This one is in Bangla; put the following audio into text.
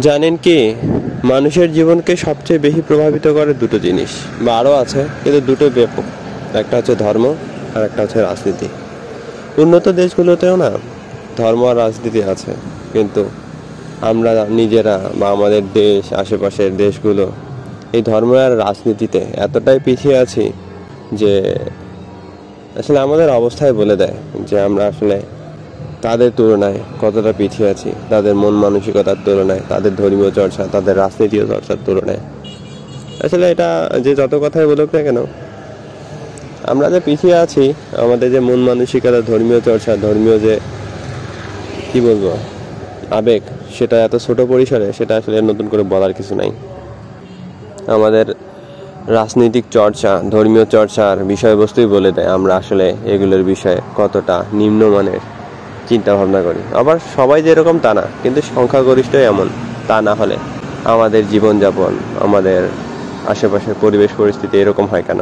জানেন কি, মানুষের জীবনকে সবচেয়ে বেশি প্রভাবিত করে দুটো জিনিস, বা আরও আছে কিন্তু দুটো ব্যাপক। একটা হচ্ছে ধর্ম, আর একটা হচ্ছে রাজনীতি। উন্নত দেশগুলোতেও না ধর্ম আর রাজনীতি আছে, কিন্তু আমরা নিজেরা বা আমাদের দেশ, আশেপাশের দেশগুলো এই ধর্ম আর রাজনীতিতে এতটাই পিছিয়ে আছি যে আসলে আমাদের অবস্থায় বলে দেয় যে আমরা আসলে তাদের তুলনায় কতটা পিছিয়ে আছি, তাদের মন মানসিকতার তুলনায়, তাদের ধর্মীয় চর্চা, তাদের রাজনীতিও চর্চার তুলনায়। আসলে এটা যে যত কথাই বলুক না কেন, আমরা যে পিছিয়ে আছি, আমাদের যে মন মানসিকতা, ধর্মীয় চর্চা, ধর্মীয় যে কি বলবো আবেগ, সেটা এত ছোট পরিসরে, সেটা আসলে নতুন করে বলার কিছু নাই। আমাদের রাজনৈতিক চর্চা, ধর্মীয় চর্চার বিষয়বস্তুই বলে দেয় আমরা আসলে এগুলোর বিষয়ে কতটা নিম্নমানের চিন্তা ভাবনা করি। আবার সবাই যেরকম তা না, কিন্তু সংখ্যাগরিষ্ঠই এমন। তা না হলে আমাদের জীবনযাপন, আমাদের আশেপাশের পরিবেশ পরিস্থিতি এরকম হয় কেন?